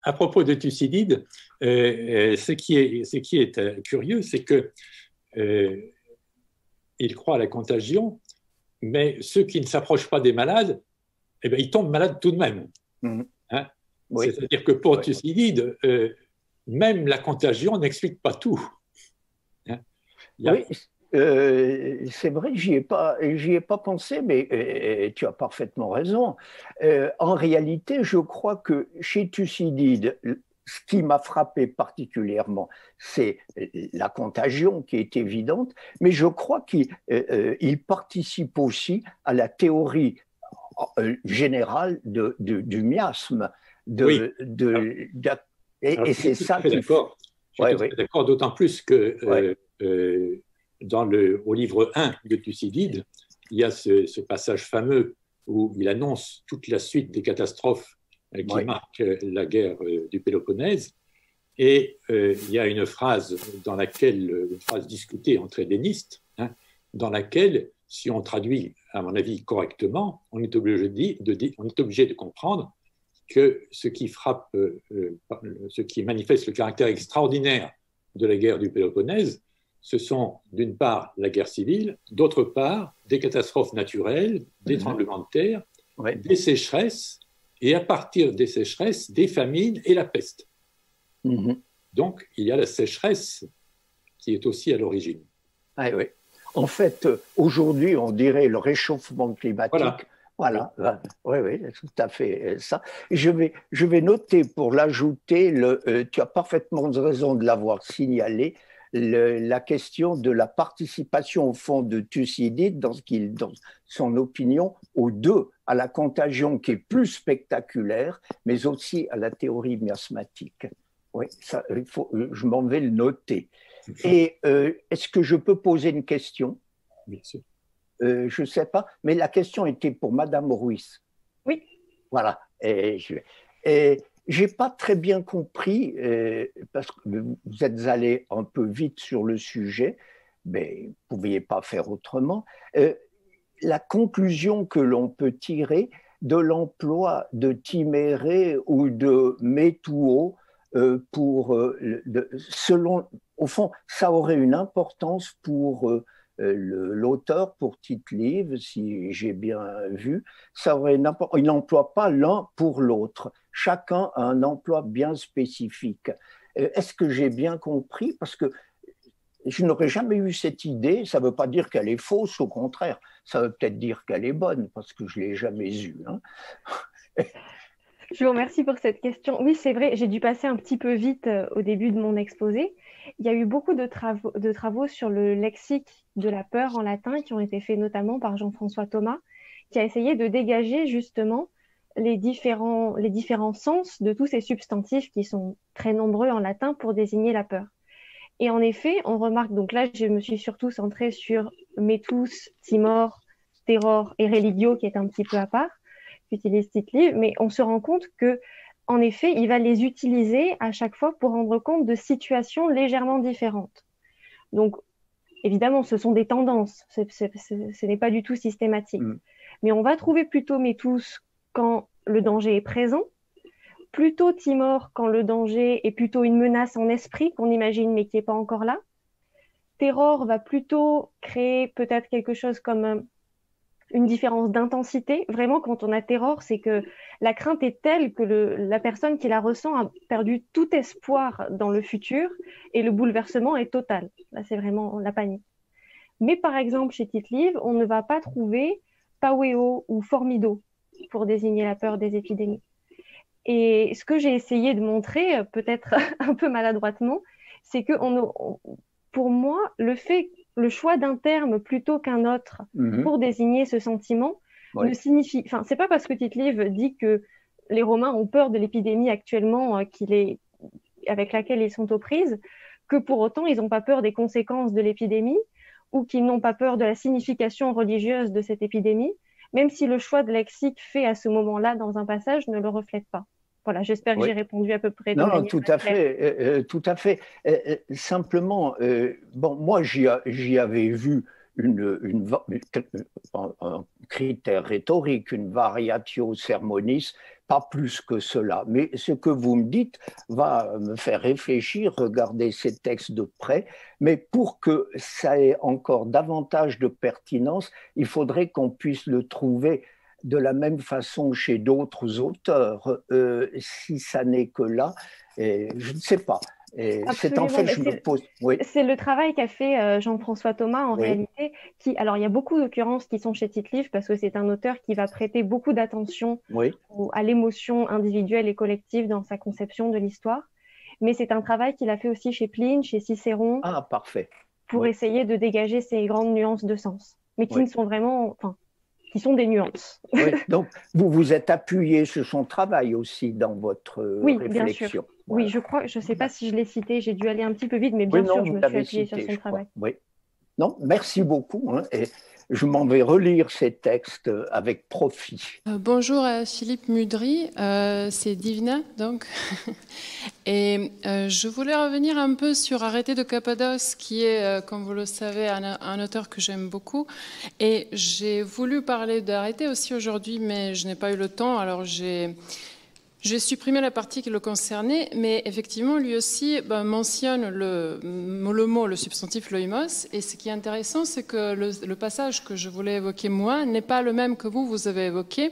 à propos de Thucydide, ce qui est curieux, c'est que il croit à la contagion, mais ceux qui ne s'approchent pas des malades, eh bien, ils tombent malades tout de même. Mhm. Hein. Oui, C'est-à-dire que pour oui. Thucydide, même la contagion n'explique pas tout. Hein. Il y a, Oui, c'est vrai, j'y ai pas pensé, mais tu as parfaitement raison. En réalité, je crois que chez Thucydide, ce qui m'a frappé particulièrement, c'est la contagion qui est évidente, mais je crois qu'il participe aussi à la théorie générale du miasme. oui, De, alors, de, de- alors, et je suis c'est tout à ça fait qui... d'accord. Je suis Oui, tout à oui, fait d'accord, d'autant plus que oui. au livre 1 de Thucydide, il y a ce passage fameux où il annonce toute la suite des catastrophes qui Oui. marquent la guerre du Péloponnèse. Et il y a une phrase une phrase discutée entre hellénistes, hein, dans laquelle, si on traduit, à mon avis, correctement, on est obligé de comprendre que ce qui manifeste le caractère extraordinaire de la guerre du Péloponnèse, ce sont d'une part la guerre civile, d'autre part des catastrophes naturelles, des Mhm. tremblements de terre, Oui. des sécheresses, et à partir des sécheresses, des famines et la peste. Mhm. Donc, il y a la sécheresse qui est aussi à l'origine. Ah, oui. En fait, aujourd'hui, on dirait le réchauffement climatique. Voilà. Oui. Voilà, oui, oui, tout à fait ça. Je vais noter pour l'ajouter, tu as parfaitement raison de l'avoir signalé, la question de la participation au fond de Thucydide dans son opinion aux deux, à la contagion qui est plus spectaculaire, mais aussi à la théorie miasmatique. Oui, ça, je m'en vais le noter. Et est-ce que je peux poser une question? Bien sûr. Je ne sais pas, mais la question était pour Madame Ruiz. Oui, Voilà. Et j'ai pas très bien compris, parce que vous êtes allé un peu vite sur le sujet, mais vous ne pouviez pas faire autrement. Euh, la conclusion que l'on peut tirer de l'emploi de timéré ou de métouo selon, au fond, ça aurait une importance pour l'auteur, pour Tite-Live, si j'ai bien vu, ça aurait il n'emploie pas l'un pour l'autre. Chacun a un emploi bien spécifique. Est-ce que j'ai bien compris? Parce que je n'aurais jamais eu cette idée. Ça ne veut pas dire qu'elle est fausse, au contraire. Ça veut peut-être dire qu'elle est bonne, parce que je ne l'ai jamais eue. Hein. je vous remercie pour cette question. Oui, c'est vrai, j'ai dû passer un petit peu vite au début de mon exposé. Il y a eu beaucoup de travaux sur le lexique de la peur en latin qui ont été faits notamment par Jean-François Thomas, qui a essayé de dégager justement les différents sens de tous ces substantifs qui sont très nombreux en latin pour désigner la peur. Et en effet, on remarque, donc là, je me suis surtout centrée sur metus, timor, terror et religio, qui est un petit peu à part, qu'utilise Tite-Live, mais on se rend compte que, en effet, il va les utiliser à chaque fois pour rendre compte de situations légèrement différentes. Donc, évidemment, ce sont des tendances, ce n'est pas du tout systématique. Mm. Mais on va trouver plutôt metus quand le danger est présent, plutôt timor quand le danger est plutôt une menace en esprit qu'on imagine mais qui n'est pas encore là. Terror va plutôt créer peut-être quelque chose comme une différence d'intensité. Vraiment, quand on a terror, c'est que la crainte est telle que la personne qui la ressent a perdu tout espoir dans le futur et le bouleversement est total. Là, c'est vraiment la panique. Mais par exemple, chez Tite-Live, on ne va pas trouver Paweo ou Formido pour désigner la peur des épidémies. Et ce que j'ai essayé de montrer, peut-être un peu maladroitement, c'est que pour moi, le choix d'un terme plutôt qu'un autre Mm-hmm. pour désigner ce sentiment Oui. ne signifie. Enfin, c'est pas parce que Tite-Live dit que les Romains ont peur de l'épidémie actuellement avec laquelle ils sont aux prises, que pour autant ils n'ont pas peur des conséquences de l'épidémie ou qu'ils n'ont pas peur de la signification religieuse de cette épidémie, même si le choix de lexique fait à ce moment-là dans un passage ne le reflète pas. Voilà, j'espère que Oui. j'ai répondu à peu près de Non, non, manière tout à claire. fait, tout à fait. Simplement, bon, moi, j'y avais vu un critère rhétorique, une variatio sermonis, pas plus que cela. Mais ce que vous me dites va me faire réfléchir, regarder ces textes de près. Mais pour que ça ait encore davantage de pertinence, il faudrait qu'on puisse le trouver de la même façon chez d'autres auteurs. Si ça n'est que là, je ne sais pas. C'est en fait, je me pose. Oui. C'est le travail qu'a fait Jean-François Thomas en réalité. Alors, il y a beaucoup d'occurrences qui sont chez Tite-Live parce que c'est un auteur qui va prêter beaucoup d'attention à l'émotion individuelle et collective dans sa conception de l'histoire. Mais c'est un travail qu'il a fait aussi chez Pline, chez Cicéron. Ah, parfait. Pour essayer de dégager ces grandes nuances de sens, mais qui ne sont vraiment, qui sont des nuances. Donc, vous vous êtes appuyé sur son travail aussi dans votre réflexion. Bien sûr. Voilà. Oui, je crois, je ne sais pas si je l'ai cité, j'ai dû aller un petit peu vite, mais bien sûr, je me suis appuyée sur son travail. Oui. Non, merci beaucoup. Et je m'en vais relire ces textes avec profit. Bonjour à Philippe Mudry, c'est Divina, donc. Et je voulais revenir un peu sur Arrêté de Cappadoce, qui est, comme vous le savez, un auteur que j'aime beaucoup. Et j'ai voulu parler d'Arrêté aussi aujourd'hui, mais je n'ai pas eu le temps, alors j'ai supprimé la partie qui le concernait, mais effectivement, lui aussi mentionne le substantif loimos. Et ce qui est intéressant, c'est que le passage que je voulais évoquer, moi, n'est pas le même que vous avez évoqué.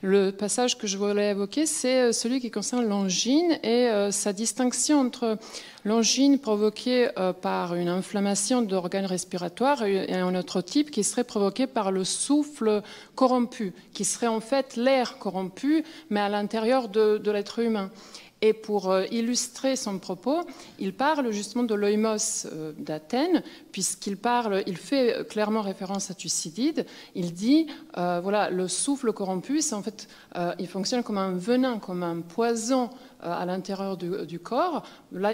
Le passage que je voulais évoquer, c'est celui qui concerne l'angine et sa distinction entre l'angine provoquée par une inflammation d'organes respiratoires et un autre type qui serait provoqué par le souffle corrompu, qui serait en fait l'air corrompu, mais à l'intérieur de l'être humain. Et pour illustrer son propos, il parle justement de l'oïmos d'Athènes, puisqu'il fait clairement référence à Thucydide. Il dit, voilà, le souffle corrompu, c'est en fait, il fonctionne comme un venin, comme un poison à l'intérieur du corps.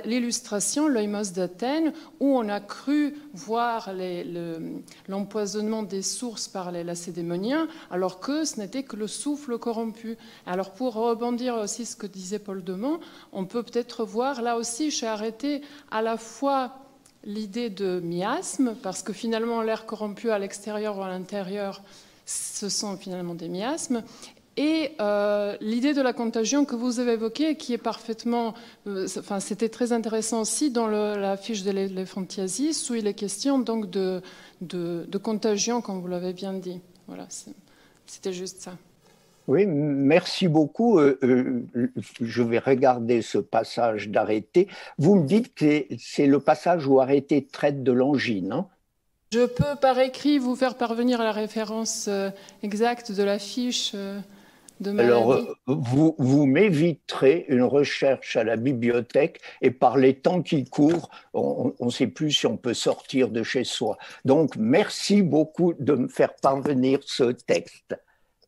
L'illustration, l'oïmos d'Athènes, où on a cru voir l'empoisonnement des sources par les lacédémoniens, alors que ce n'était que le souffle corrompu. Alors pour rebondir aussi ce que disait Paul Demont, on peut peut-être voir là aussi chez Arrêté à la fois l'idée de miasme, parce que finalement l'air corrompu à l'extérieur ou à l'intérieur, ce sont finalement des miasmes, et l'idée de la contagion que vous avez évoquée, qui est parfaitement... c'était très intéressant aussi dans la fiche de l'éléphantiasis, où il est question donc de contagion, comme vous l'avez bien dit. Voilà, c'était juste ça. Oui, merci beaucoup. Je vais regarder ce passage d'Arrêté. Vous me dites que c'est le passage où Arrêté traite de l'angine, hein? Je peux par écrit vous faire parvenir la référence exacte de la fiche de maladie. Alors, vous m'éviterez une recherche à la bibliothèque et par les temps qui courent, on ne sait plus si on peut sortir de chez soi. Donc, merci beaucoup de me faire parvenir ce texte.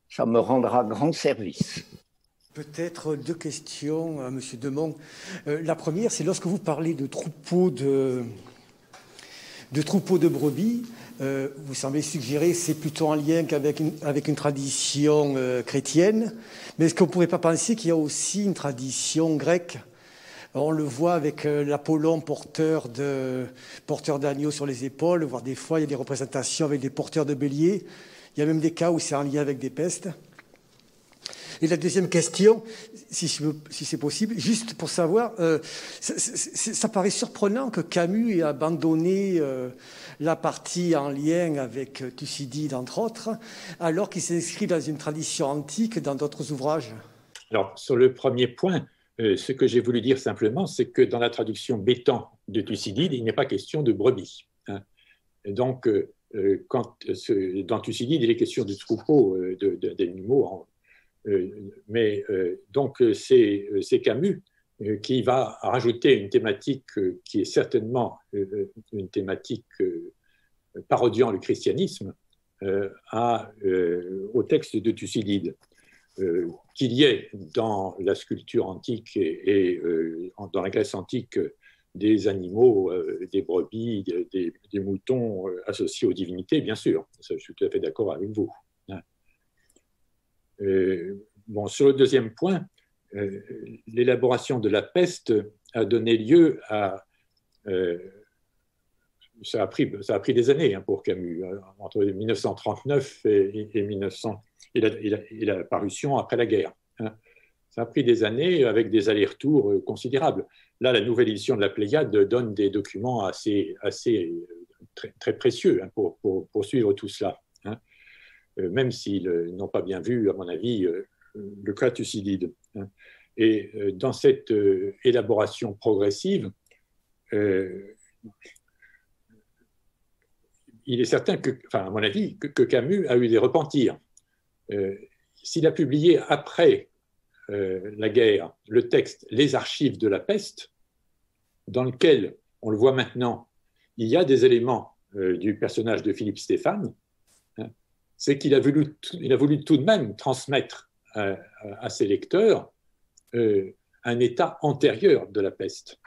Ça me rendra grand service. Peut-être deux questions à M. Demont. La première, c'est lorsque vous parlez de troupeaux de brebis, vous semblez suggérer que c'est plutôt en lien avec une tradition chrétienne. Mais est-ce qu'on ne pourrait pas penser qu'il y a aussi une tradition grecque? On le voit avec l'Apollon porteur d'agneaux sur les épaules, voire des fois il y a des représentations avec des porteurs de béliers. Il y a même des cas où c'est en lien avec des pestes. Et la deuxième question, si c'est possible, juste pour savoir, ça paraît surprenant que Camus ait abandonné la partie en lien avec Thucydide, entre autres, alors qu'il s'inscrit dans une tradition antique dans d'autres ouvrages. Alors, sur le premier point, ce que j'ai voulu dire simplement, c'est que dans la traduction Bétan de Thucydide, il n'est pas question de brebis. Hein. Donc, quand dans Thucydide, il est question de troupeaux d'animaux. Mais donc, c'est Camus qui va rajouter une thématique qui est certainement une thématique parodiant le christianisme au texte de Thucydide. Qu'il y ait dans la sculpture antique et dans la Grèce antique des animaux, des brebis, des moutons associés aux divinités, bien sûr. Ça, je suis tout à fait d'accord avec vous. Bon, sur le deuxième point, l'élaboration de la peste a donné lieu ça a pris des années pour Camus, entre 1939 et 1900, et la parution après la guerre. Ça a pris des années avec des allers-retours considérables. Là, la nouvelle édition de la Pléiade donne des documents très précieux pour suivre tout cela. Même s'ils n'ont pas bien vu, à mon avis, le cas Thucydide. Et dans cette élaboration progressive, il est certain à mon avis, que Camus a eu des repentirs. S'il a publié après la guerre le texte « Les archives de la peste », dans lequel, on le voit maintenant, il y a des éléments du personnage de Philippe Stéphane, c'est qu'il a voulu tout de même transmettre à ses lecteurs un état antérieur de la peste.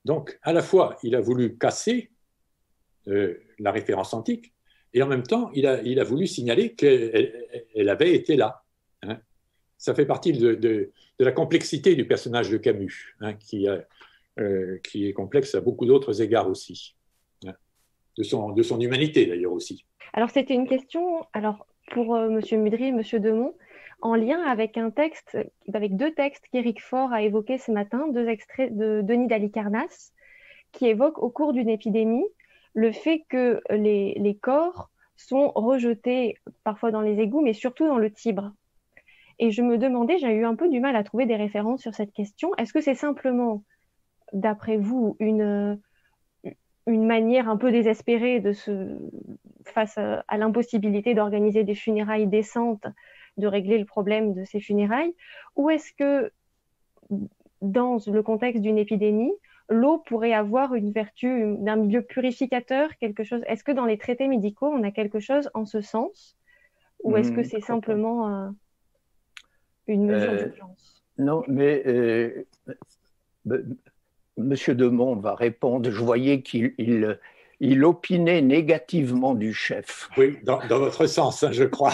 Donc, à la fois, il a voulu casser la référence antique, et en même temps, il a voulu signaler qu'elle avait été là. Ça fait partie de la complexité du personnage de Camus, qui est complexe à beaucoup d'autres égards aussi, de son humanité d'ailleurs aussi. Alors, c'était une question pour M. Mudry et M. Demont, en lien avec deux textes qu'Éric Faure a évoqués ce matin, 2 extraits de Denis d'Halicarnasse, qui évoquent au cours d'une épidémie le fait que les corps sont rejetés parfois dans les égouts, mais surtout dans le Tibre. Et je me demandais, j'ai eu un peu du mal à trouver des références sur cette question. Est-ce que c'est simplement, d'après vous, une manière un peu désespérée face à l'impossibilité d'organiser des funérailles décentes, de régler le problème de ces funérailles, ou est-ce que, dans le contexte d'une épidémie, l'eau pourrait avoir une vertu d'un milieu purificateur, quelque chose? Est-ce que dans les traités médicaux, on a quelque chose en ce sens, ou est-ce que c'est simplement une mesure d'urgence? Non, mais Monsieur Demont va répondre. Je voyais qu'il opinait négativement du chef. Oui, dans votre sens, je crois.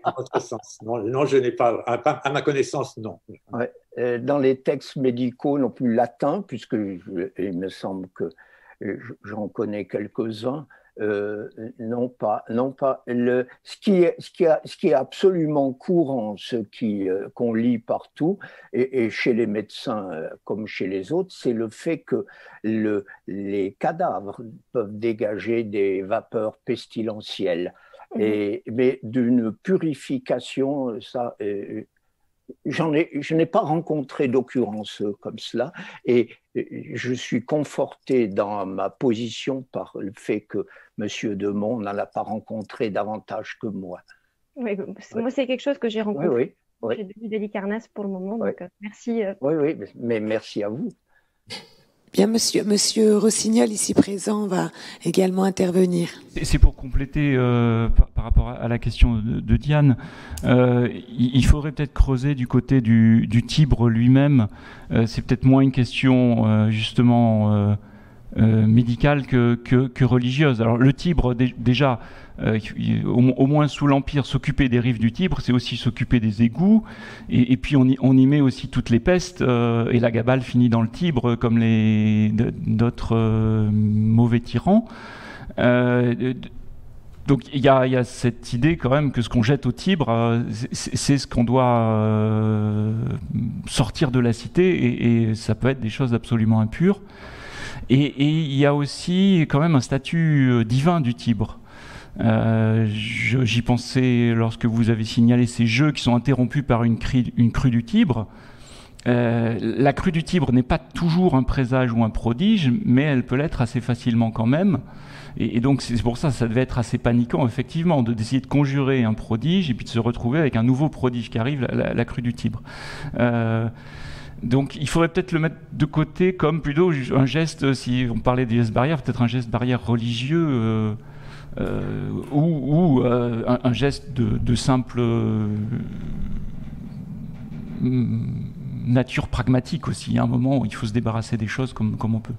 Dans votre sens. Non, je n'ai pas, à ma connaissance, non. Ouais. Dans les textes médicaux non plus latins, puisque il me semble que j'en connais quelques-uns, non pas. Ce qui est absolument courant, qu'on lit partout, et chez les médecins comme chez les autres, c'est le fait que les cadavres peuvent dégager des vapeurs pestilentielles. Mais d'une purification, ça... je n'ai pas rencontré d'occurrence comme cela, et je suis conforté dans ma position par le fait que M. Demont n'en a pas rencontré davantage que moi. Oui, moi, c'est quelque chose que j'ai rencontré. Oui. J'ai Denis d'Halicarnasse pour le moment, donc merci. Oui, mais merci à vous. Bien, monsieur Rossignol, ici présent, va également intervenir. C'est pour compléter par rapport à la question de Diane. Il faudrait peut-être creuser du côté du Tibre lui-même. C'est peut-être moins une question justement médicale que religieuse. Alors le Tibre, déjà, au moins sous l'Empire, s'occuper des rives du Tibre, c'est aussi s'occuper des égouts, et puis on y met aussi toutes les pestes, et la Gabale finit dans le Tibre comme d'autres mauvais tyrans. Donc il y a cette idée quand même que ce qu'on jette au Tibre, c'est ce qu'on doit sortir de la cité, et ça peut être des choses absolument impures. Et il y a aussi quand même un statut divin du Tibre. J'y pensais lorsque vous avez signalé ces jeux qui sont interrompus par une crue du Tibre. La crue du Tibre n'est pas toujours un présage ou un prodige, mais elle peut l'être assez facilement quand même. Et donc c'est pour ça que ça devait être assez paniquant, effectivement, d'essayer de conjurer un prodige et puis de se retrouver avec un nouveau prodige qui arrive, la crue du Tibre. Donc il faudrait peut-être le mettre de côté comme plutôt un geste, si on parlait des gestes barrières, peut-être un geste barrière religieux ou un geste de simple nature pragmatique aussi. Il y a un moment où il faut se débarrasser des choses comme on peut.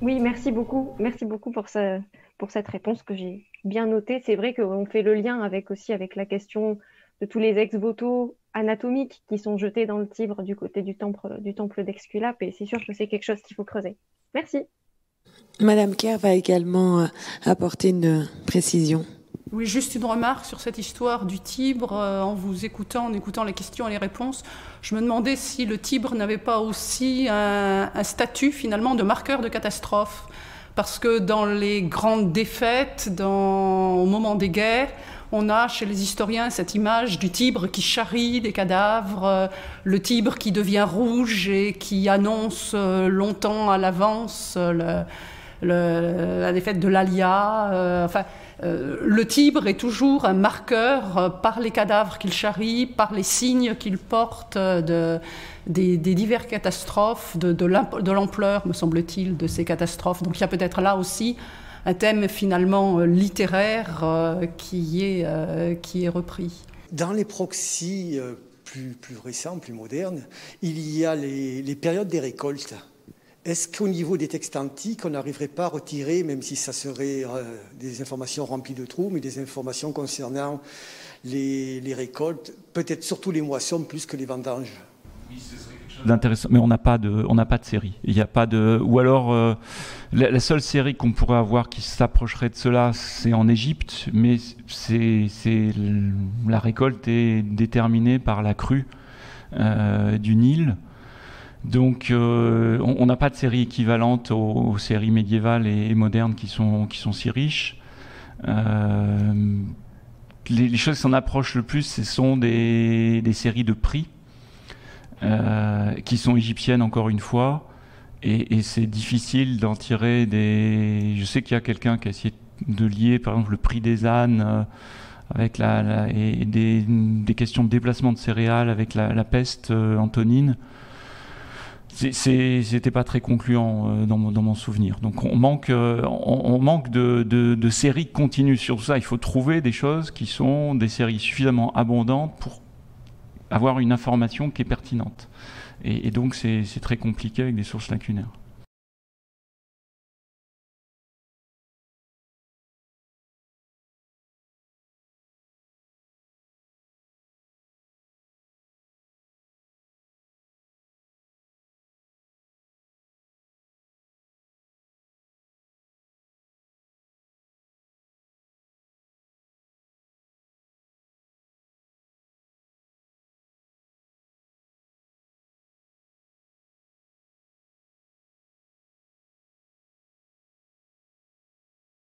Oui, merci beaucoup. Merci beaucoup pour cette réponse que j'ai bien notée. C'est vrai qu'on fait le lien avec la question de tous les ex-voto anatomiques qui sont jetés dans le Tibre du côté du temple d'Esculape, et c'est sûr que c'est quelque chose qu'il faut creuser. Merci. Madame Kerr va également apporter une précision. Oui, juste une remarque sur cette histoire du Tibre. En vous écoutant, en écoutant les questions et les réponses, je me demandais si le Tibre n'avait pas aussi un statut finalement de marqueur de catastrophe. Parce que dans les grandes défaites, au moment des guerres, on a chez les historiens cette image du Tibre qui charrie des cadavres, le Tibre qui devient rouge et qui annonce longtemps à l'avance la défaite de l'Alia. Le Tibre est toujours un marqueur par les cadavres qu'il charrie, par les signes qu'il porte des diverses catastrophes, de l'ampleur, me semble-t-il, de ces catastrophes. Donc il y a peut-être là aussi un thème finalement littéraire qui est repris. Dans les proxys plus récents, plus modernes, il y a les périodes des récoltes. Est-ce qu'au niveau des textes antiques, on n'arriverait pas à retirer, même si ça serait des informations remplies de trous, mais des informations concernant les récoltes, peut-être surtout les moissons plus que les vendanges? Oui, ce serait quelque chose d'intéressant, mais on n'a pas de série. Il n'y a pas de, ou alors la seule série qu'on pourrait avoir qui s'approcherait de cela, c'est en Égypte, mais la récolte est déterminée par la crue du Nil. Donc on n'a pas de série équivalente aux séries médiévales et modernes qui sont si riches. Les choses qui s'en approchent le plus, ce sont des séries de prix qui sont égyptiennes encore une fois, et c'est difficile d'en tirer des... Je sais qu'il y a quelqu'un qui a essayé de lier par exemple le prix des ânes avec et des questions de déplacement de céréales avec la peste antonine. C'était pas très concluant dans mon souvenir. Donc on manque de séries continues sur tout ça. Il faut trouver des choses qui sont des séries suffisamment abondantes pour avoir une information qui est pertinente. Et donc c'est très compliqué avec des sources lacunaires.